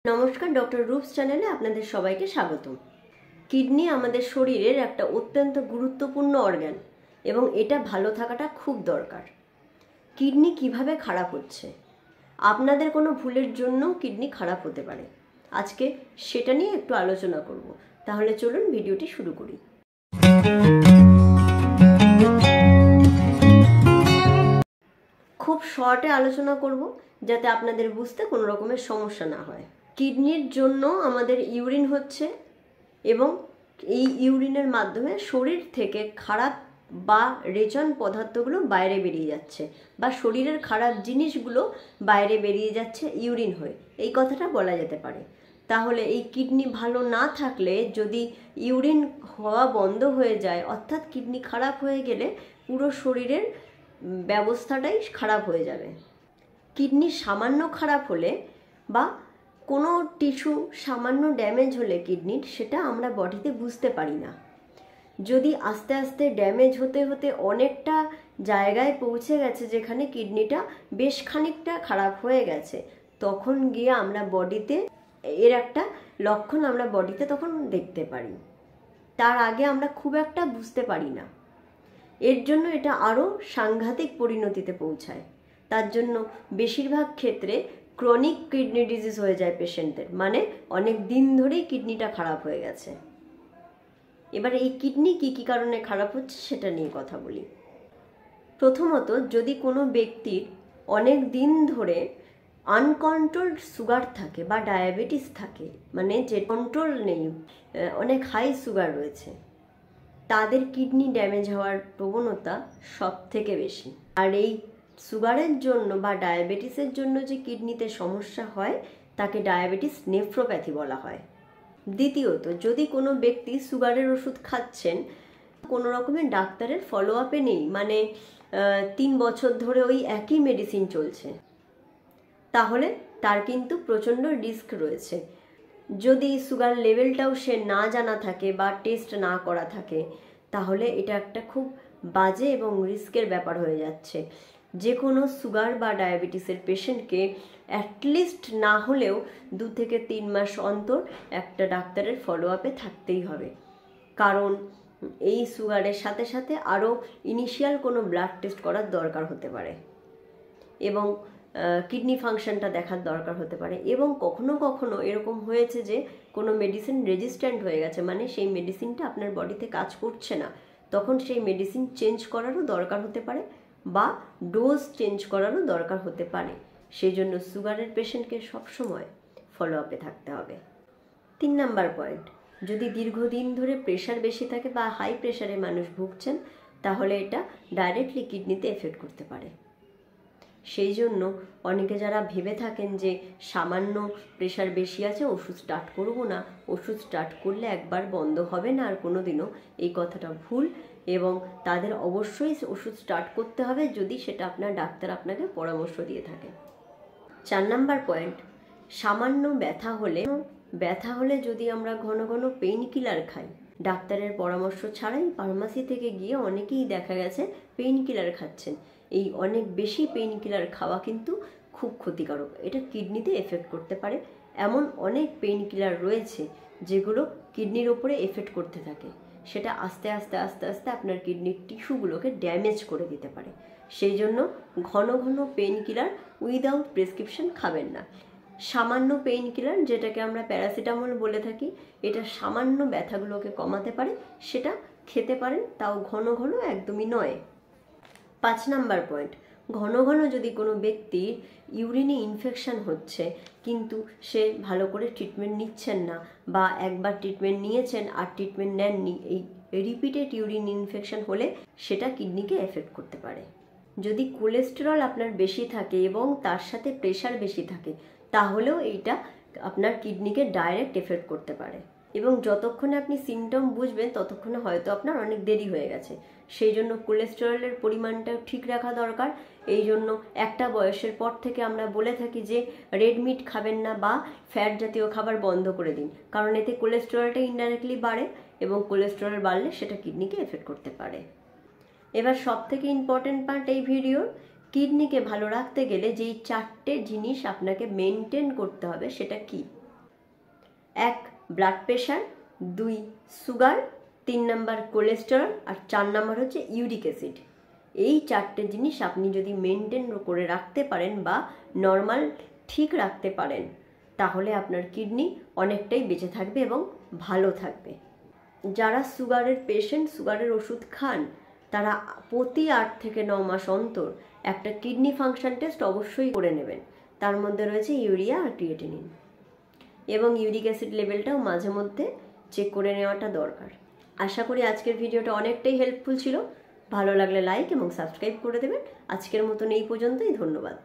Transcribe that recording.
নমস্কার, ডক্টর রূপস চ্যানেলে আপনাদের সবাইকে স্বাগতম। কিডনি আমাদের শরীরের একটা অত্যন্ত গুরুত্বপূর্ণ অর্গান এবং এটা ভালো থাকাটা খুব দরকার। কিডনি কিভাবে খারাপ হচ্ছে? আপনাদের কোনো ভুলের জন্য কিডনি খারাপ হতে পারে। আজকে সেটা নিয়ে একটু আলোচনা করব। তাহলে চলুন ভিডিওটি শুরু করি। খুব শর্টে আলোচনা করব যাতে আপনাদের বুঝতে কোনো রকমের সমস্যা না হয়। কিডনির জন্য আমাদের ইউরিন হচ্ছে এবং এই ইউরিনের মাধ্যমে শরীর থেকে খারাপ বা রেচন পদার্থগুলো বাইরে বেরিয়ে যাচ্ছে বা শরীরের খারাপ জিনিসগুলো বাইরে বেরিয়ে যাচ্ছে ইউরিন হয়ে, এই কথাটা বলা যেতে পারে। তাহলে এই কিডনি ভালো না থাকলে যদি ইউরিন হওয়া বন্ধ হয়ে যায়, অর্থাৎ কিডনি খারাপ হয়ে গেলে পুরো শরীরের ব্যবস্থাটাই খারাপ হয়ে যাবে। কিডনি সামান্য খারাপ হলে বা কোনো টিস্যু সামান্য ড্যামেজ হলে কিডনির, সেটা আমরা বডিতে বুঝতে পারি না। যদি আস্তে আস্তে ড্যামেজ হতে হতে অনেকটা জায়গায় পৌঁছে গেছে যেখানে কিডনিটা বেশ খানিকটা খারাপ হয়ে গেছে, তখন গিয়ে আমরা বডিতে এর একটা লক্ষণ আমরা বডিতে তখন দেখতে পারি। তার আগে আমরা খুব একটা বুঝতে পারি না। এর জন্য এটা আরও সাংঘাতিক পরিণতিতে পৌঁছায়। তার জন্য বেশিরভাগ ক্ষেত্রে ক্রনিক কিডনি ডিজিজ হয়ে যায় পেশেন্টদের, মানে অনেক দিন ধরেই কিডনিটা খারাপ হয়ে গেছে। এবার এই কিডনি কী কী কারণে খারাপ হচ্ছে সেটা নিয়ে কথা বলি। প্রথমত, যদি কোনো ব্যক্তির অনেক দিন ধরে আনকন্ট্রোলড সুগার থাকে বা ডায়াবেটিস থাকে, মানে যে কন্ট্রোল নেই, অনেক হাই সুগার রয়েছে, তাদের কিডনি ড্যামেজ হওয়ার প্রবণতা সব থেকে বেশি। আর এই সুগারের জন্য বা ডায়াবেটিসের জন্য যে কিডনিতে সমস্যা হয় তাকে ডায়াবেটিস নেফ্রোপ্যাথি বলা হয়। দ্বিতীয়ত, যদি কোনো ব্যক্তি সুগারের ওষুধ খাচ্ছেন, কোনো রকমের ডাক্তারের ফলো আপে নেই, মানে 3 বছর ধরে ওই একই মেডিসিন চলছে, তাহলে তার কিন্তু প্রচণ্ড রিস্ক রয়েছে। যদি সুগার লেভেলটাও সে না জানা থাকে বা টেস্ট না করা থাকে, তাহলে এটা একটা খুব বাজে এবং রিস্কের ব্যাপার হয়ে যাচ্ছে। যে কোনো সুগার বা ডায়াবেটিসের পেশেন্টকে অ্যাটলিস্ট না হলেও 2 থেকে 3 মাস অন্তর একটা ডাক্তারের ফলো আপে থাকতেই হবে। কারণ এই সুগারের সাথে সাথে আরও ইনিশিয়াল কোনো ব্লাড টেস্ট করার দরকার হতে পারে এবং কিডনি ফাংশনটা দেখার দরকার হতে পারে। এবং কখনো কখনো এরকম হয়েছে যে কোনো মেডিসিন রেজিস্ট্যান্ট হয়ে গেছে, মানে সেই মেডিসিনটা আপনার বডিতে কাজ করছে না, তখন সেই মেডিসিন চেঞ্জ করারও দরকার হতে পারে বা ডোজ চেঞ্জ করারও দরকার হতে পারে। সেই জন্য সুগারের পেশেন্টকে সবসময় ফলো আপে থাকতে হবে। 3 নাম্বার পয়েন্ট, যদি দীর্ঘদিন ধরে প্রেশার বেশি থাকে বা হাই প্রেশারে মানুষ ভুগছেন, তাহলে এটা ডাইরেক্টলি কিডনিতে এফেক্ট করতে পারে। সেই জন্য অনেকে যারা ভেবে থাকেন যে সামান্য প্রেশার বেশি আছে, ওষুধ স্টার্ট করব না, ওষুধ স্টার্ট করলে একবার বন্ধ হবে না আর কোনো দিনও, এই কথাটা ভুল। এবং তাদের অবশ্যই ওষুধ স্টার্ট করতে হবে যদি সেটা আপনার ডাক্তার আপনাকে পরামর্শ দিয়ে থাকে। 4 নাম্বার পয়েন্ট, সামান্য ব্যথা হলে যদি আমরা ঘন ঘন পেইন কিলার খাই, ডাক্তারের পরামর্শ ছাড়াই ফার্মাসি থেকে গিয়ে অনেকেই দেখা গেছে পেইন কিলার খাচ্ছেন। এই অনেক বেশি পেইন কিলার খাওয়া কিন্তু খুব ক্ষতিকারক, এটা কিডনিতে এফেক্ট করতে পারে। এমন অনেক পেইন কিলার রয়েছে যেগুলো কিডনির ওপরে এফেক্ট করতে থাকে, সেটা আস্তে আস্তে আস্তে আস্তে আপনার কিডনির টিস্যুগুলোকে ড্যামেজ করে দিতে পারে। সেই জন্য ঘন ঘন পেইন কিলার উইদাউট প্রেসক্রিপশন খাবেন না। সামান্য পেইন কিলার, যেটাকে আমরা প্যারাসিটামল বলে থাকি, এটা সামান্য ব্যথাগুলোকে কমাতে পারে, সেটা খেতে পারেন, তাও ঘন ঘন একদমই নয়। 5 নাম্বার পয়েন্ট, ঘন ঘন যদি কোনো ব্যক্তির ইউরিনে ইনফেকশন হচ্ছে কিন্তু সে ভালো করে ট্রিটমেন্ট নিচ্ছেন না, বা একবার ট্রিটমেন্ট নিয়েছেন আর ট্রিটমেন্ট নেননি, এই রিপিটেড ইউরিন ইনফেকশন হলে সেটা কিডনিকে এফেক্ট করতে পারে। যদি কোলেস্টেরল আপনার বেশি থাকে এবং তার সাথে প্রেশার বেশি থাকে, তাহলেও এইটা আপনার কিডনিকে ডাইরেক্ট এফেক্ট করতে পারে। এবং যতক্ষণে আপনি সিমটম বুঝবেন ততক্ষণে হয়তো আপনার অনেক দেরি হয়ে গেছে। সেই জন্য কোলেস্টেরলের পরিমাণটা ঠিক রাখা দরকার। এই জন্য একটা বয়সের পর থেকে আমরা বলে থাকি যে রেড মিট খাবেন না বা ফ্যাট জাতীয় খাবার বন্ধ করে দিন, কারণ এতে কোলেস্টেরলটা ইনডাইরেক্টলি বাড়ে এবং কোলেস্টেরল বাড়লে সেটা কিডনিকে এফেক্ট করতে পারে। এবার সব থেকে ইম্পর্টেন্ট পার্ট এই ভিডিওর, কিডনিকে ভালো রাখতে গেলে যেই 4টে জিনিস আপনাকে মেনটেন করতে হবে সেটা কি? 1 blood pressure, 2 sugar, 3 number cholesterol, আর 4 নাম্বার হচ্ছে ইউরিক অ্যাসিড। এই 4টে জিনিস আপনি যদি মেনটেন করে রাখতে পারেন বা নর্মাল ঠিক রাখতে পারেন, তাহলে আপনার কিডনি অনেকটাই বেঁচে থাকবে এবং ভালো থাকবে। যারা সুগারের পেশেন্ট, সুগারের ওষুধ খান, তারা প্রতি 8 থেকে 9 মাস অন্তর একটা কিডনি ফাংশন টেস্ট অবশ্যই করে নেবেন। তার মধ্যে রয়েছে ইউরিয়া আর ক্রিয়েটিনিন, এবং ইউরিক অ্যাসিড লেভেলটাও মাঝে মধ্যে চেক করে নেওয়াটা দরকার। আশা করি আজকের ভিডিওটা অনেকটাই হেল্পফুল ছিল। ভালো লাগলে লাইক এবং সাবস্ক্রাইব করে দেবেন। আজকের মতন এই পর্যন্তই, ধন্যবাদ।